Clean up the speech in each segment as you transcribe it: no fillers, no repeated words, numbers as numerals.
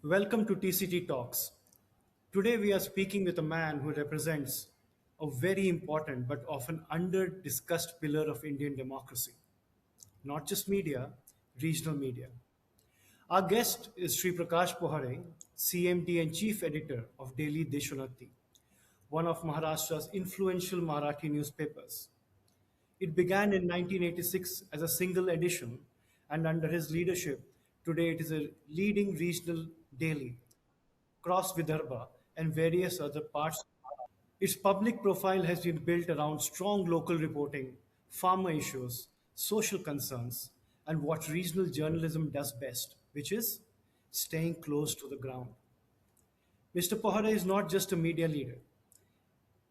Welcome to TCT Talks. Today we are speaking with a man who represents a very important but often under discussed pillar of Indian democracy. Not just media, regional media. Our guest is Sri Prakash Pohare, CMD and Chief Editor of Daily Deshunakti, one of Maharashtra's influential Marathi newspapers. It began in 1986 as a single edition, and under his leadership, today it is a leading regional daily across Vidarbha and various other parts. Its public profile has been built around strong local reporting, farmer issues, social concerns, and what regional journalism does best, which is staying close to the ground. Mr. Pohara is not just a media leader.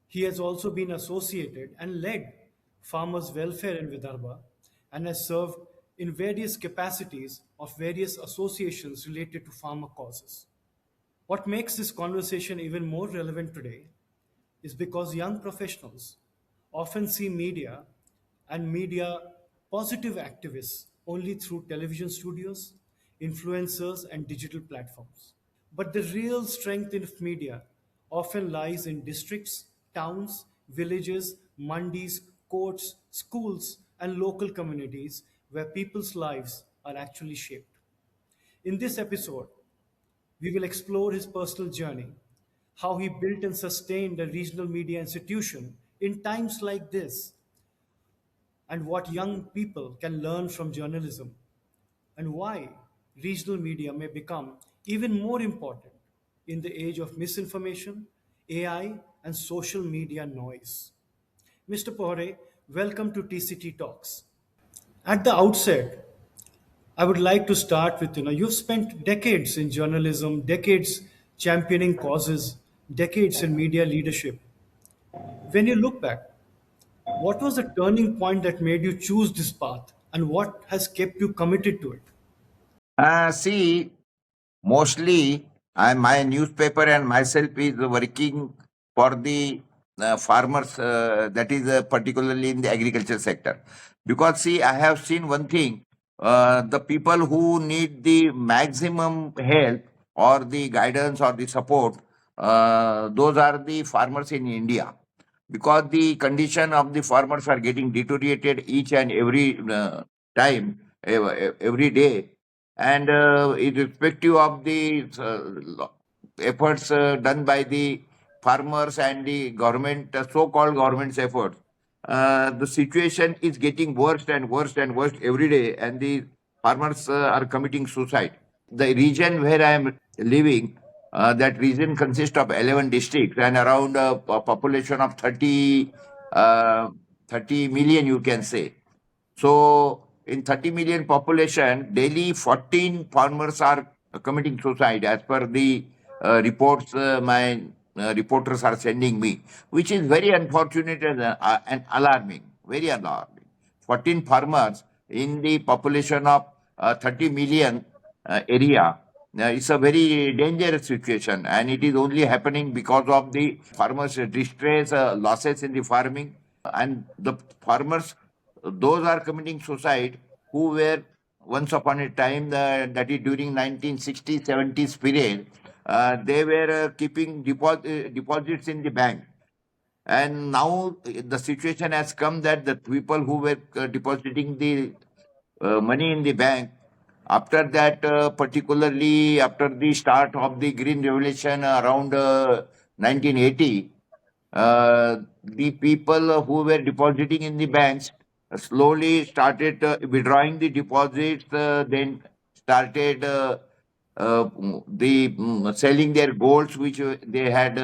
He has also been associated and led farmers' welfare in Vidarbha and has served in various capacities of various associations related to farmer causes. What makes this conversation even more relevant today is because young professionals often see media and media positive activists only through television studios, influencers, and digital platforms. But the real strength of media often lies in districts, towns, villages, mandis, courts, schools, and local communities where people's lives are actually shaped. In this episode, we will explore his personal journey, how he built and sustained a regional media institution in times like this, and what young people can learn from journalism, and why regional media may become even more important in the age of misinformation, AI, and social media noise. Mr. Pohre, welcome to TCT Talks. At the outset, I would like to start with you've spent decades in journalism, decades championing causes, decades in media leadership. When you look back, what was the turning point that made you choose this path and what has kept you committed to it? See, mostly my newspaper and myself is working for the farmers, that is particularly in the agriculture sector. Because see, I have seen one thing: the people who need the maximum help or the guidance or the support, those are the farmers in India. Because the condition of the farmers are getting deteriorated each and every time, every day, and irrespective of the efforts done by the farmers and the government, so-called government's efforts, the situation is getting worse and worse and worse every day, and the farmers are committing suicide. The region where I am living, that region consists of 11 districts and around a population of 30 million, you can say. So, in 30 million population, daily 14 farmers are committing suicide as per the reports my reporters are sending me, which is very unfortunate and alarming, very alarming. 14 farmers in the population of 30 million area. It's a very dangerous situation, and it is only happening because of the farmers' distress, losses in the farming, and the farmers, those are committing suicide who were once upon a time, that is during 1960s, 70s period, they were keeping deposits in the bank. And now the situation has come that the people who were depositing the money in the bank, after that, particularly after the start of the Green Revolution around 1980, the people who were depositing in the banks slowly started withdrawing the deposits, then started selling their golds which they had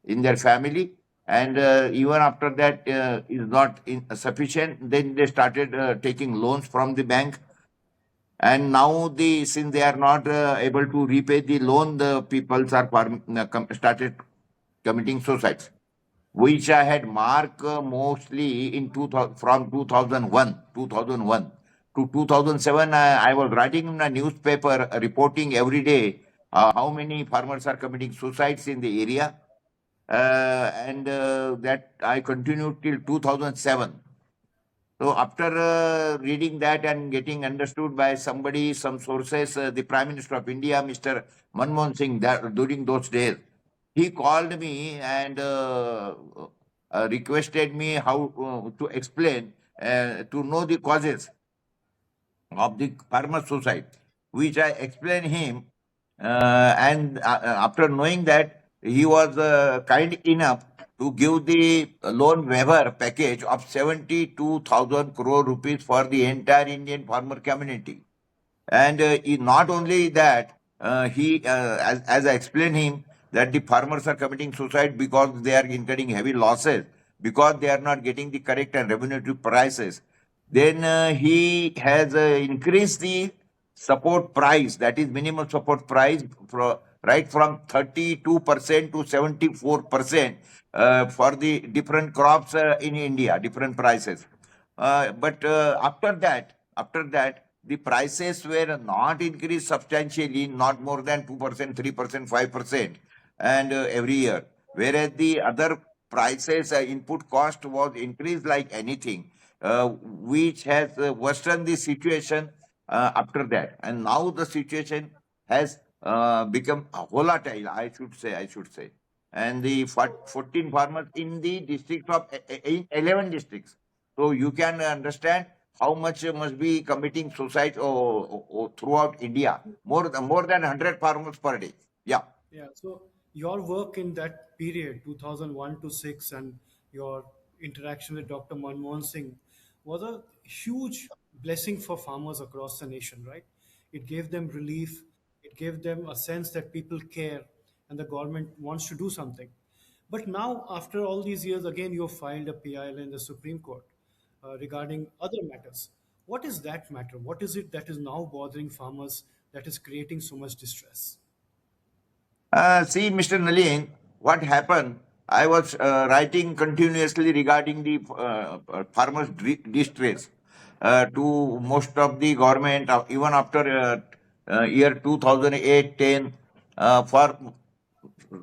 in their family, and even after that is not sufficient, then they started taking loans from the bank. And now, since they are not able to repay the loan, the peoples are started committing suicides, which I had marked mostly in 2000, from 2001 to 2007. I was writing in a newspaper, reporting every day how many farmers are committing suicides in the area, and that I continued till 2007. So after reading that and getting understood by somebody, some sources, the Prime Minister of India, Mr. Manmohan Singh, that during those days, he called me and requested me how to explain, to know the causes of the farmer suicide, which I explained him. And after knowing that, he was kind enough to give the loan waiver package of 72,000 crore rupees for the entire Indian farmer community. And not only that, as I explained him, that the farmers are committing suicide because they are incurring heavy losses, because they are not getting the correct and remunerative prices. Then he has increased the support price, that is minimum support price, right from 32% to 74% for the different crops in India, different prices. But after that, the prices were not increased substantially, not more than 2%, 3%, 5%, and every year. Whereas the other prices, input cost was increased like anything, which has worsened the situation after that. And now the situation has become volatile, I should say. And the 14 farmers in the district of in 11 districts. So you can understand how much must be committing suicide throughout India. More than 100 farmers per day. Yeah. Yeah, so your work in that period, 2001 to 6, and your interaction with Dr. Manmohan Singh was a huge blessing for farmers across the nation, right? It gave them relief, it gave them a sense that people care and the government wants to do something. But now, after all these years, again, you have filed a PIL in the Supreme Court regarding other matters. What is that matter? What is it that is now bothering farmers that is creating so much distress? See, Mr. Nalin, what happened? I was writing continuously regarding the farmers' distress to most of the government, even after year 2008-10, for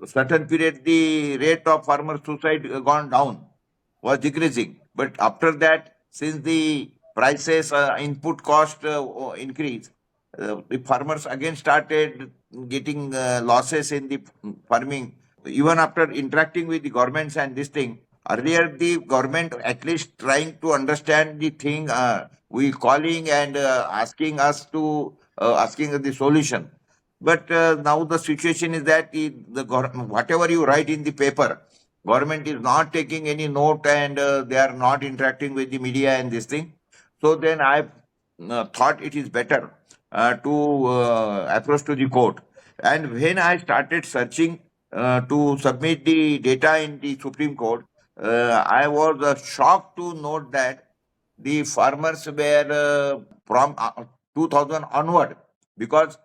certain period, the rate of farmer suicide gone down, was decreasing. But after that, since the prices, input cost increase, the farmers again started getting losses in the farming. Even after interacting with the governments and this thing, earlier the government at least trying to understand the thing, we calling and asking the solution. But now the situation is that whatever you write in the paper, government is not taking any note, and they are not interacting with the media and this thing. So then I thought it is better to approach to the court. And when I started searching to submit the data in the Supreme Court, I was shocked to note that the farmers were from 2000 onward, because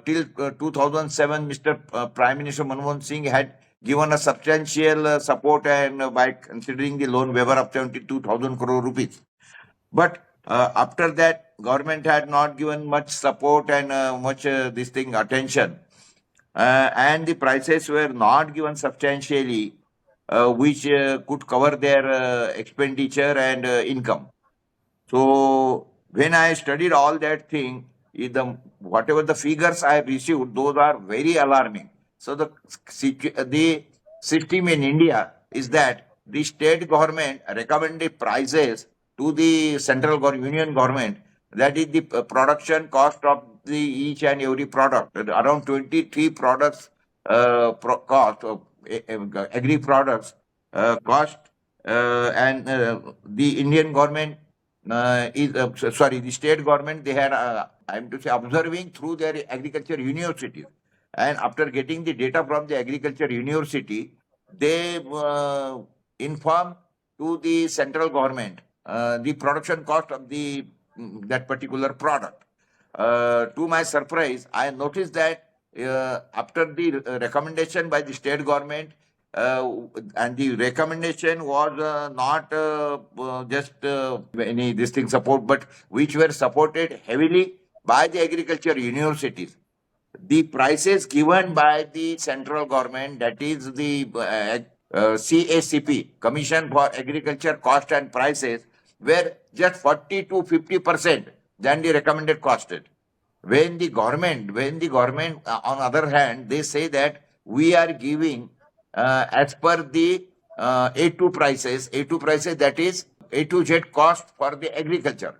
till 2007, Mr. Prime Minister Manmohan Singh had given a substantial support, and by considering the loan waiver of 72,000 crore rupees. But after that, government had not given much support and much this thing attention, and the prices were not given substantially, which could cover their expenditure and income. So when I studied all that thing, whatever the figures I have received, those are very alarming. So the system in India is that the state government recommended prices to the union government. That is the production cost of the each and every product. Around 23 products cost of agri products cost, and the Indian government sorry, the state government, they had, I'm to say, observing through their agriculture universities. And after getting the data from the agriculture university, they inform to the central government the production cost of that particular product. To my surprise, I noticed that after the recommendation by the state government, and the recommendation was not just any this thing support, but which were supported heavily by the agriculture universities. The prices given by the central government, that is the CACP, Commission for Agriculture Cost and Prices, were just 40 to 50% than the recommended cost. When the government, on other hand, they say that we are giving as per the A2 prices, that is A to Z cost for the agriculture.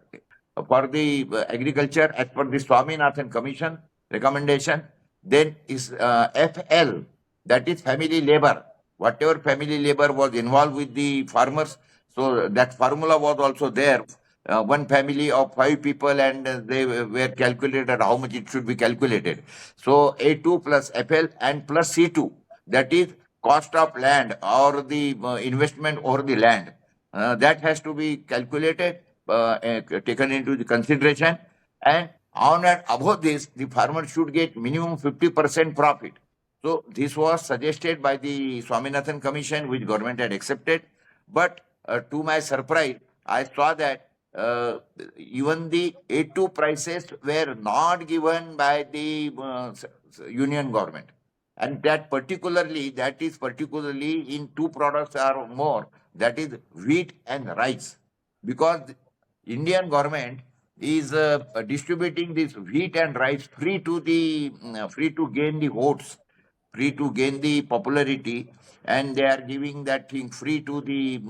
For the agriculture, as per the Swaminathan Commission recommendation, then is FL, that is family labor. Whatever family labor was involved with the farmers, so that formula was also there. One family of 5 people, and they were calculated how much it should be calculated. So A2 plus FL and plus C2, that is cost of land or the investment over the land. That has to be calculated, taken into the consideration, and on and above this, the farmer should get minimum 50% profit. So this was suggested by the Swaminathan Commission, which government had accepted. But to my surprise, I saw that even the A2 prices were not given by the union government. And that is particularly in two products or more, that is wheat and rice. Because the Indian government is distributing this wheat and rice free to gain the votes, free to gain the popularity, and they are giving that thing free to the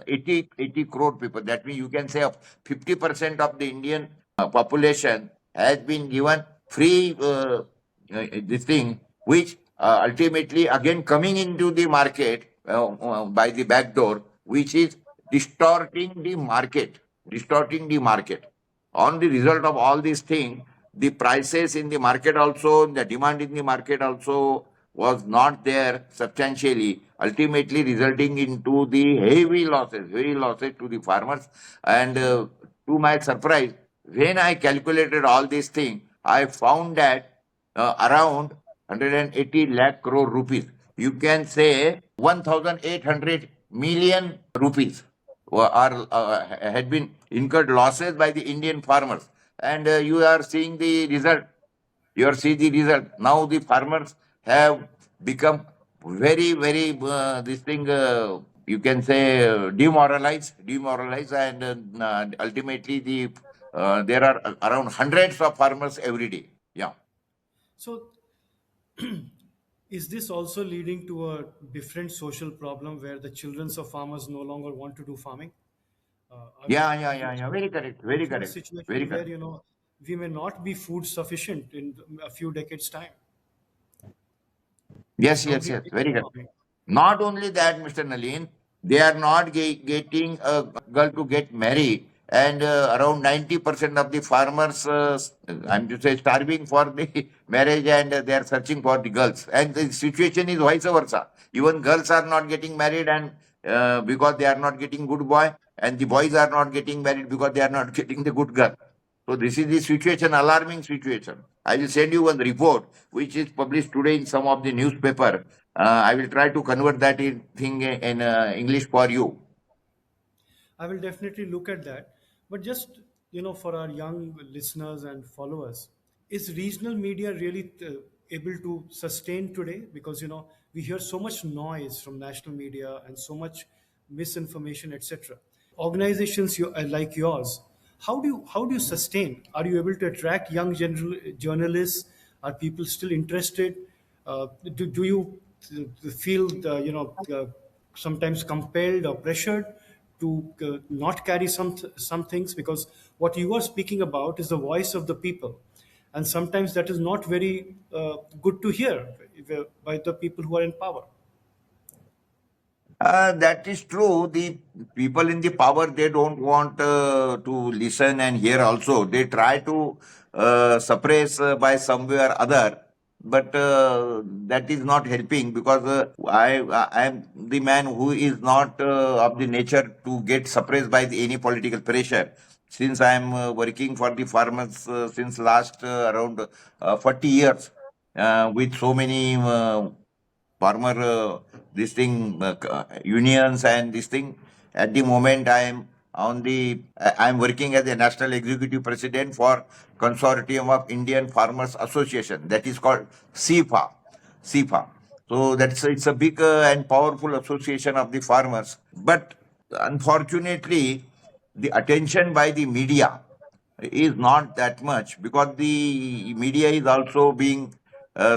80 crore people. That means you can say 50% of the Indian population has been given free this thing, which ultimately again coming into the market by the back door, which is distorting the market, distorting the market. On the result of all these things, the prices in the market also, the demand in the market also was not there substantially, ultimately resulting into the heavy losses to the farmers. And to my surprise, when I calculated all these things, I found that around 180 lakh crore rupees, you can say 1,800 million rupees had been incurred losses by the Indian farmers. And you are seeing the result. You are seeing the result. Now the farmers have become very, this thing, you can say, demoralized, and ultimately there are around hundreds of farmers every day. Yeah. So, is this also leading to a different social problem where the children of farmers no longer want to do farming? Yeah. Very correct. Very In a correct. Very situation where correct. we may not be food sufficient in a few decades time, if Yes, yes, somebody yes. takes Very up correct. farming. Not only that, Mr. Nalin, they are not getting a girl to get married, and around 90% of the farmers, I'm to say, starving for the marriage, and they are searching for the girls. And the situation is vice versa. Even girls are not getting married, and because they are not getting good boy, and the boys are not getting married because they are not getting the good girl. So this is the situation, alarming situation. I will send you one report which is published today in some of the newspaper. I will try to convert that in English for you. I will definitely look at that. But just for our young listeners and followers, is regional media really able to sustain today? Because we hear so much noise from national media and so much misinformation, etc. Organizations like yours, how do you sustain? Are you able to attract young journalists? Are people still interested? Do you feel sometimes compelled or pressured to not carry some things, because what you are speaking about is the voice of the people, and sometimes that is not very good to hear by the people who are in power. That is true. The people in the power, they don't want to listen and hear also. They try to suppress by some way or other, but that is not helping, because I am the man who is not of the nature to get suppressed by any political pressure. Since I am working for the farmers since last around 40 years, with so many farmer this thing unions and this thing. At the moment, I am working as a national executive president for consortium of Indian Farmers Association, that is called CFA. So it's a big and powerful association of the farmers. But unfortunately, the attention by the media is not that much, because the media is also being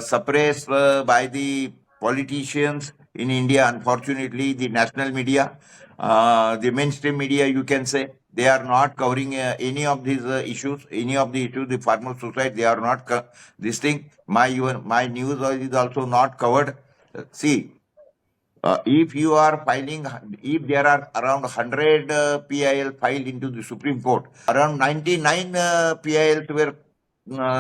suppressed by the politicians in India. Unfortunately, the national media, the mainstream media, you can say, they are not covering any of these issues, any of the issues. The farmer society, they are not this thing. My news is also not covered. See, if you are filing, if there are around 100 PIL filed into the Supreme Court, around 99 PILs were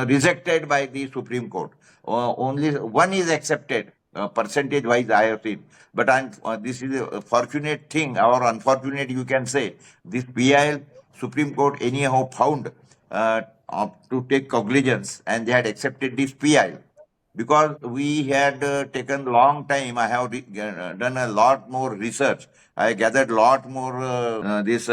rejected by the Supreme Court. Only one is accepted, percentage wise, I have seen. But this is a fortunate thing, or unfortunate, you can say. This PIL, Supreme Court anyhow found to take cognizance, and they had accepted this PIL, because we had taken long time. I have done a lot more research. I gathered lot more this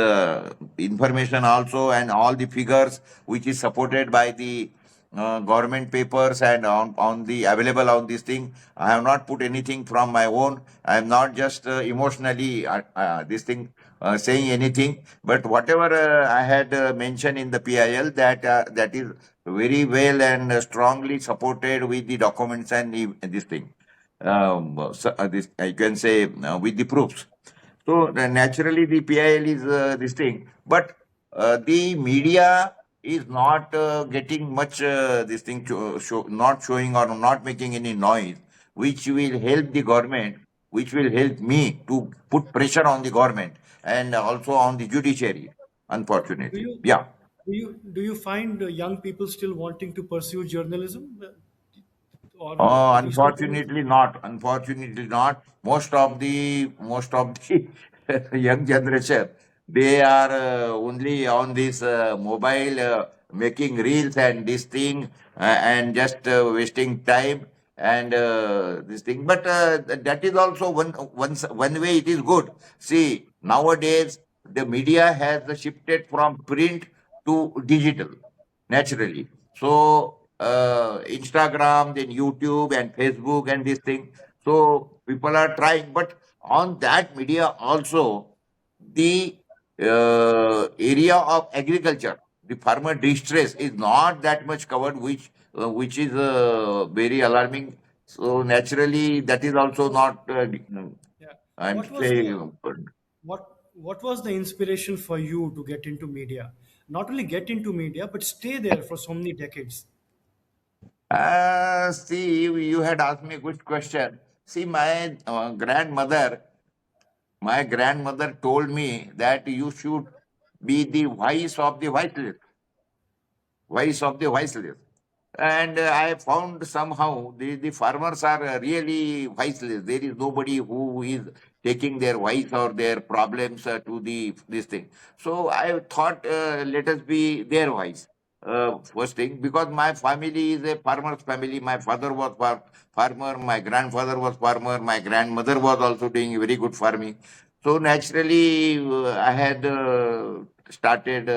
information also, and all the figures which is supported by the government papers, and on the available on this thing. I have not put anything from my own. I am not just emotionally this thing saying anything, but whatever I had mentioned in the PIL, that is very well and strongly supported with the documents and this thing. This I can say with the proofs. So naturally, the PIL is this thing, but the media is not getting much this thing not showing or not making any noise, which will help the government, which will help me to put pressure on the government and also on the judiciary. Do Unfortunately, you yeah. do you find young people still wanting to pursue journalism, or do you still think? Unfortunately not. Unfortunately not. Most of the young generation, they are only on this mobile, making reels and this thing, and just wasting time and this thing. But that is also one way it is good. See, nowadays the media has shifted from print to digital, naturally. So Instagram, then YouTube and Facebook and this thing. So people are trying, but on that media also, the area of agriculture, the farmer distress is not that much covered, which is very alarming. So naturally, that is also So, not. yeah, I'm what was the saying. what was the inspiration for you to get into media? Not only get into media, but stay there for so many decades. See, you had asked me a good question. See, my grandmother told me that you should be the voice of the voiceless. And I found somehow the farmers are really voiceless. There is nobody who is taking their voice or their problems to this thing. So I thought, let us be their voice. First thing, because my family is a farmer's family. My father was farmer, my grandfather was farmer, my grandmother was also doing very good farming. So naturally, I had started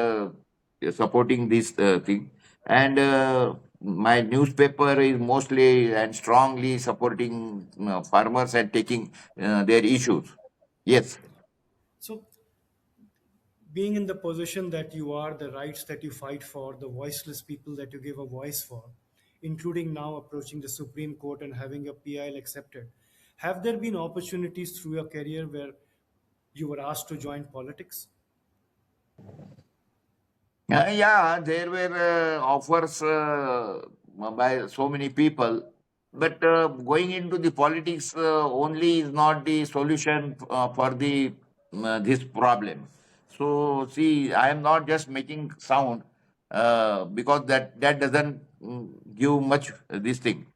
supporting this thing, and my newspaper is mostly and strongly supporting farmers and taking their issues. Yes. So, being in the position that you are, the rights that you fight for, the voiceless people that you give a voice for, including now approaching the Supreme Court and having your PIL accepted, have there been opportunities through your career where you were asked to join politics? Yeah, there were offers by so many people, but going into the politics only is not the solution for the this problem. So, see, I am not just making sound, because that doesn't give much this thing.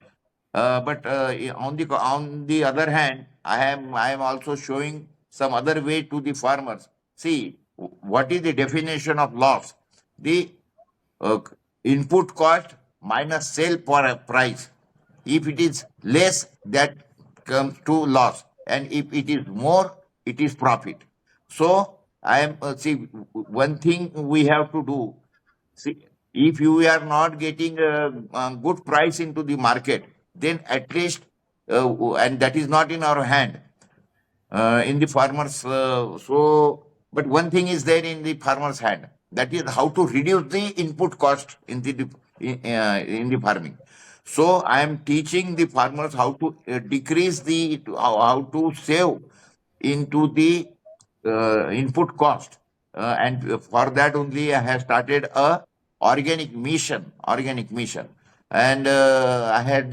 But on the other hand, I am also showing some other way to the farmers. See, what is the definition of loss? The uh, input cost minus sale price. If it is less, that comes to loss, and if it is more, it is profit. So I am see, one thing we have to do. See, if you are not getting a good price into the market, then at least, and that is not in our hand, in the farmers. So But one thing is there in the farmer's hand. That is how to reduce the input cost in the farming. So I am teaching the farmers how to decrease how to save into the input cost. And for that only I have started a organic mission. And I had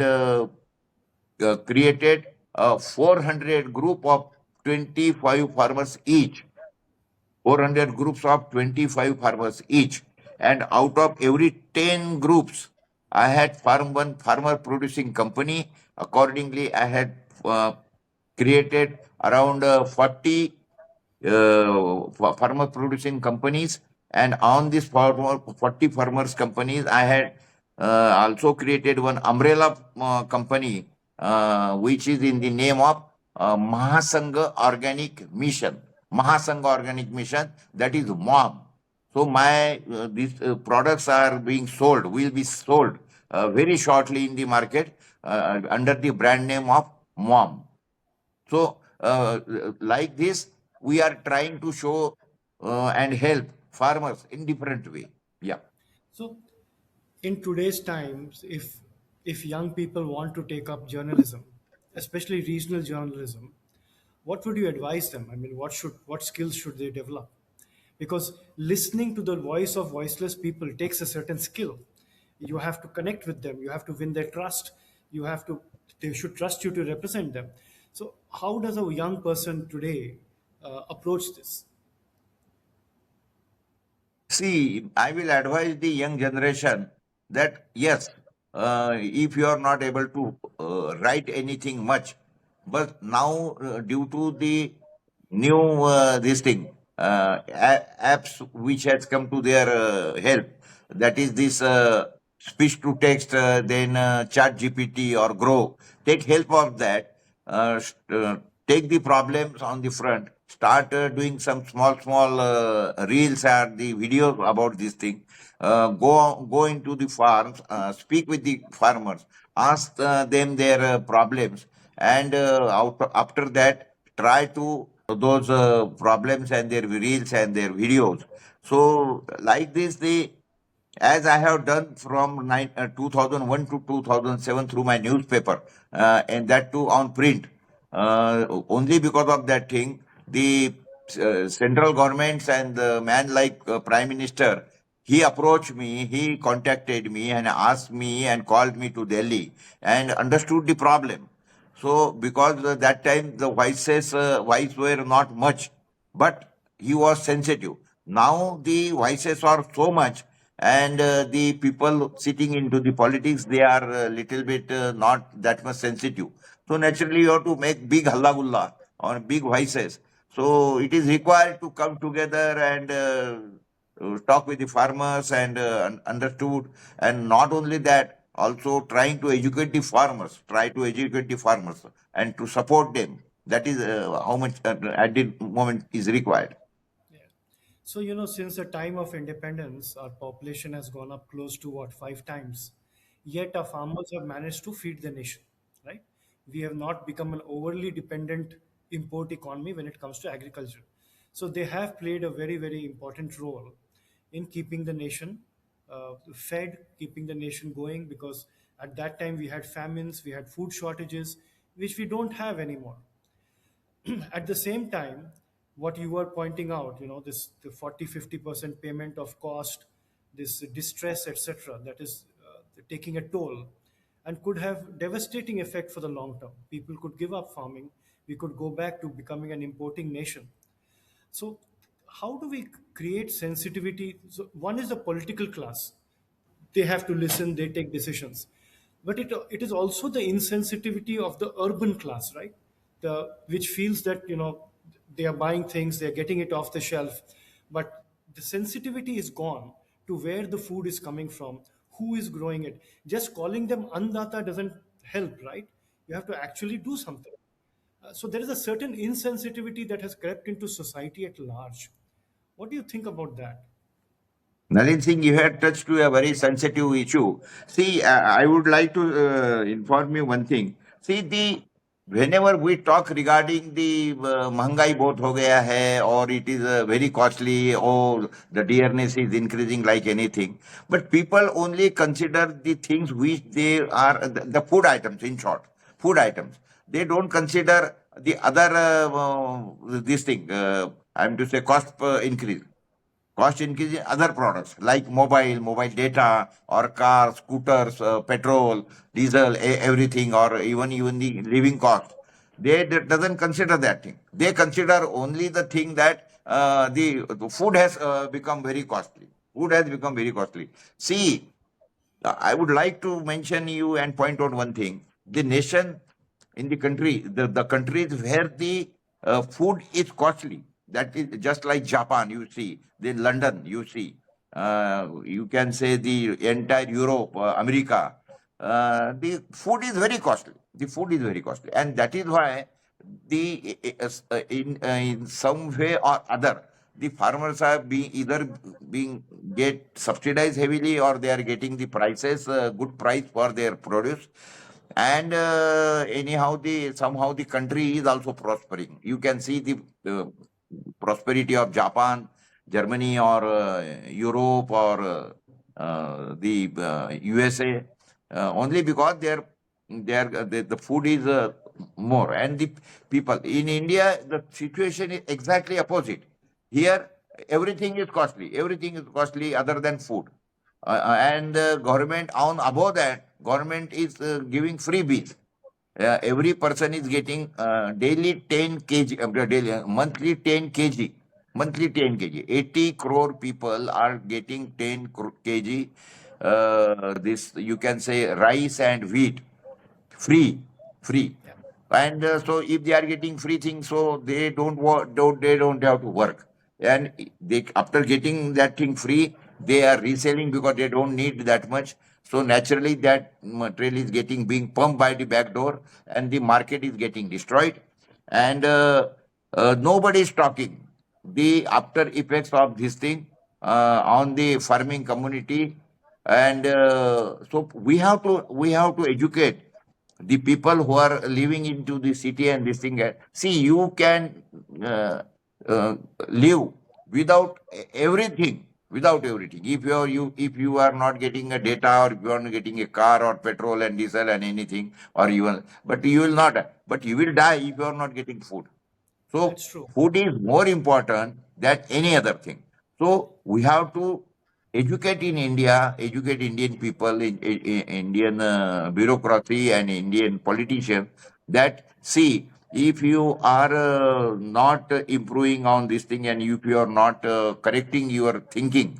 created a 400 group of 25 farmers each, 400 groups of 25 farmers each. And out of every 10 groups, I had one farmer producing company. Accordingly, I had created around 40 farmer producing companies. And on this 40 farmers companies, I had also created one umbrella company, which is in the name of Mahasangha Organic Mission. Mahasangha Organic Mission, that is MOM. So my these products are being sold, will be sold very shortly in the market under the brand name of MOM. So, like this, we are trying to show and help farmers in different way. Yeah. So, in today's times, if young people want to take up journalism, especially regional journalism, what would you advise them? I mean, what skills should they develop? Because listening to the voice of voiceless people takes a certain skill. You have to connect with them. You have to win their trust. You have to. They should trust you to represent them. So, how does a young person today approach this? See, I will advise the young generation that yes, if you are not able to write anything much, but now due to the new this thing apps which has come to their help, that is this speech to text, then chat gpt or grow, take help of that. Take the problems on the front, start doing some small reels or the videos about this thing. Go into the farms, speak with the farmers, ask them their problems, and after that try to those problems and their reels and their videos. So like this, the as I have done from 2001 to 2007 through my newspaper, and that too on print. Only because of that thing, the central governments and the man like Prime Minister, he approached me, he contacted me and asked me and called me to Delhi and understood the problem. So, because that time the voice were not much, but he was sensitive. Now the voices are so much, and the people sitting into the politics, they are a little bit not that much sensitive. So naturally, you have to make big halla gulla or big voices. So it is required to come together and talk with the farmers and understood. And not only that, also trying to educate the farmers, try to educate the farmers and to support them. That is how much at the moment is required. Yeah. So, since the time of independence, our population has gone up close to what, 5 times. Yet our farmers have managed to feed the nation, right? We have not become an overly dependent import economy when it comes to agriculture. So they have played a very, very important role in keeping the nation fed, keeping the nation going, because at that time we had famines, we had food shortages, which we don't have anymore. At the same time, what you were pointing out, this the 40-50% payment of cost, this distress, etc., that is taking a toll and could have devastating effect for the long term. People could give up farming. We could go back to becoming an importing nation. So, how do we create sensitivity? So, one is the political class. They have to listen, they take decisions. But it is also the insensitivity of the urban class, right? Which feels that, they are buying things, they are getting it off the shelf, but the sensitivity is gone to where the food is coming from, who is growing it. Just calling them andata doesn't help, right? You have to actually do something. So there is a certain insensitivity that has crept into society at large. What do you think about that? Nalin Singh, you had touched to a very sensitive issue. See, I would like to inform you one thing. See, the whenever we talk regarding the महंगाई बहुत हो गया है or it is very costly or the dearness is increasing like anything, but people only consider the things which they are the food items, in short, food items. They don't consider the other this thing. I'm to say cost increase. Cost increase in other products like mobile data, or cars, scooters, petrol, diesel, everything, or even the living cost. They doesn't consider that thing. They consider only the thing that the food has become very costly. Food has become very costly. See, I would like to mention you and point out one thing. The nation in the country, the countries where the food is costly, that is just like Japan, you see, the London, you see, you can say the entire Europe, America, the food is very costly. The food is very costly. And that is why in some way or other, the farmers are being either being get subsidized heavily, or they are getting the prices good price for their produce. And anyhow, the somehow the country is also prospering. You can see the prosperity of Japan, Germany, or Europe, or the USA, only because the food is more, and the people in India, the situation is exactly opposite. Here, everything is costly other than food. And government, on above that, government is giving freebies. Every person is getting daily 10 kg, daily, monthly 10 kg, monthly 10 kg. 80 crore people are getting 10 kg. This, you can say, rice and wheat, free, free. Yeah. And so if they are getting free things, so they don't have to work. And they, after getting that thing free, they are reselling because they don't need that much. So naturally that material is getting being pumped by the back door, and the market is getting destroyed. And nobody is talking the after effects of this thing on the farming community. And so we have to educate the people who are living into the city and this thing. See, you can uh, uh, live without everything. If you are not getting a data, or if you are not getting a car or petrol and diesel and anything, or even, but you will not, but you will die if you are not getting food. So That's true. food is more important than any other thing. So we have to educate in India, educate Indian people, in Indian bureaucracy and Indian politicians, that see, if you are not improving on this thing, and if you are not correcting your thinking,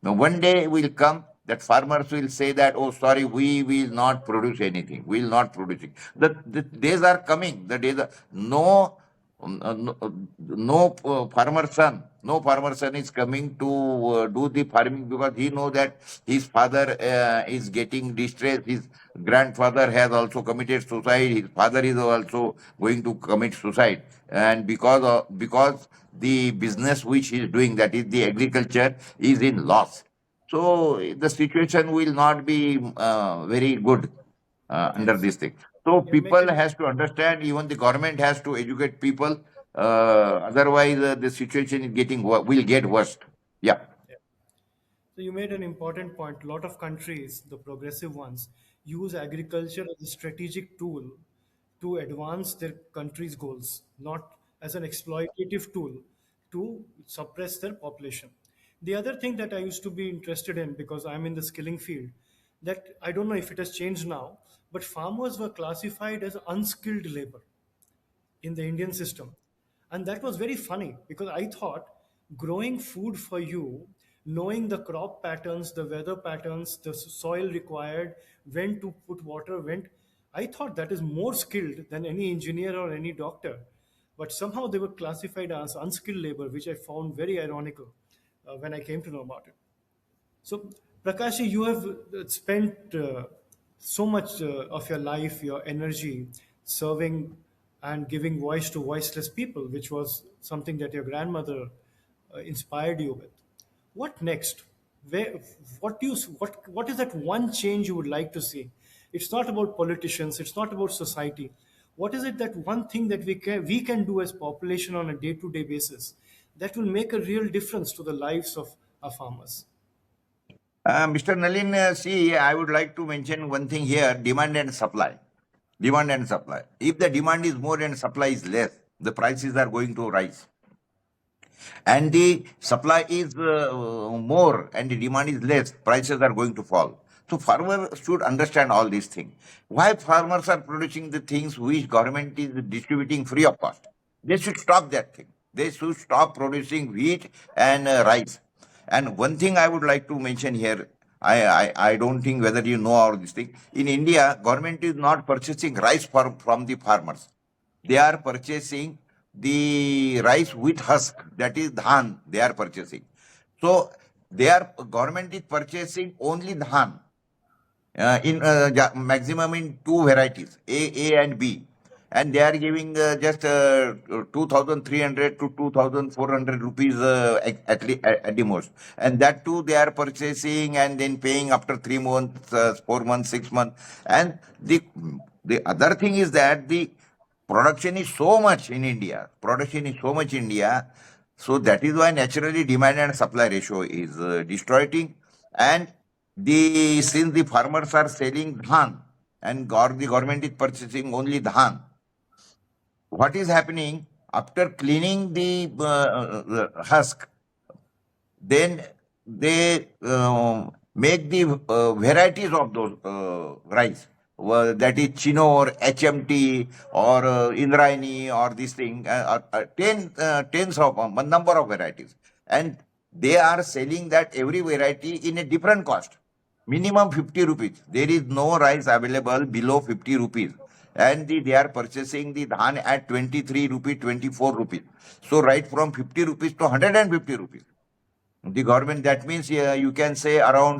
now one day will come that farmers will say that, oh, sorry, we will not produce anything. We will not produce it. The days are coming. The days are no. No farmer son is coming to do the farming, because he know that his father is getting distressed. His grandfather has also committed suicide. His father is also going to commit suicide, and because the business which he is doing, that is the agriculture, is in loss. So the situation will not be very good under Yes. this thing. So You make people an has to understand. Even the government has to educate people. Otherwise, the situation is will get worse. Yeah. yeah. So you made an important point. A lot of countries, the progressive ones, use agriculture as a strategic tool to advance their country's goals, not as an exploitative tool to suppress their population. The other thing that I used to be interested in, because I'm in the skilling field, that I don't know if it has changed now, but farmers were classified as unskilled labor in the Indian system. And that was very funny because I thought growing food for you, knowing the crop patterns, the weather patterns, the soil required, when to put water, I thought that is more skilled than any engineer or any doctor. But somehow they were classified as unskilled labor, which I found very ironical when I came to know about it. So, Prakash, you have spent so much of your life, your energy, serving and giving voice to voiceless people, which was something that your grandmother inspired you with. What next? Where, what is that one change you would like to see? It's not about politicians. It's not about society. What is it that one thing that we can do as population on a day-to-day basis that will make a real difference to the lives of our farmers? Mr. Nalin, see, I would like to mention one thing here: demand and supply. Demand and supply. If the demand is more and supply is less, the prices are going to rise. And the supply is more and the demand is less, prices are going to fall. So farmers should understand all these things. Why farmers are producing the things which government is distributing free of cost? They should stop that thing. They should stop producing wheat and rice. And one thing I would like to mention here, I don't think whether you know all these things. In India, government is not purchasing rice from the farmers. They are purchasing the rice with husk, that is dhan, they are purchasing. So government is purchasing only dhan in maximum in two varieties, A and B. And they are giving just 2,300 to 2,400 rupees at the most. And that too they are purchasing and then paying after 3 months, 4 months, 6 months. And the other thing is that the production is so much in India. Production is so much in India. So that is why naturally demand and supply ratio is destroying. And since the farmers are selling dhan and the government is purchasing only dhan, what is happening after cleaning the husk? Then they make the varieties of those rice. That is Chino or HMT or Indrayani or this thing, tens of a number of varieties. And they are selling that every variety in a different cost. Minimum 50 rupees. There is no rice available below 50 rupees. And they are purchasing the dhan at 23 rupees, 24 rupees. So right from 50 rupees to 150 rupees. The government, that means you can say around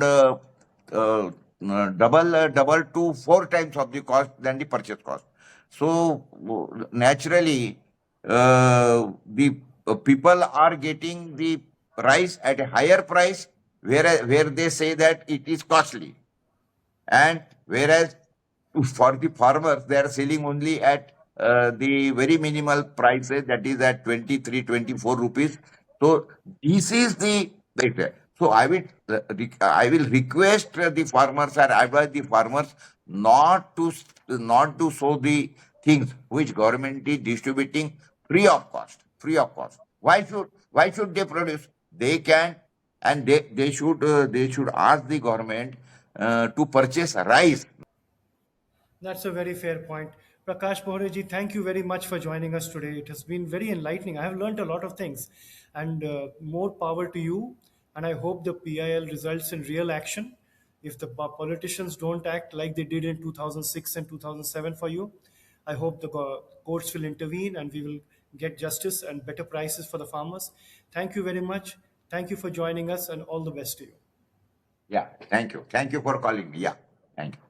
double to four times of the cost than the purchase cost. So naturally, the people are getting the rice at a higher price, where they say that it is costly. And whereas for the farmers, they are selling only at the very minimal prices, that is at 23, 24 rupees. So this is so I will request the farmers or advise the farmers not to sow the things which government is distributing free of cost. Free of cost. Why should they produce? They can, and they should ask the government to purchase rice. That's a very fair point. Prakash Pohare ji, thank you very much for joining us today. It has been very enlightening. I have learned a lot of things, and more power to you. And I hope the PIL results in real action. If the politicians don't act like they did in 2006 and 2007 for you, I hope the courts will intervene and we will get justice and better prices for the farmers. Thank you very much. Thank you for joining us, and all the best to you. Yeah, thank you. Thank you for calling me. Yeah, thank you.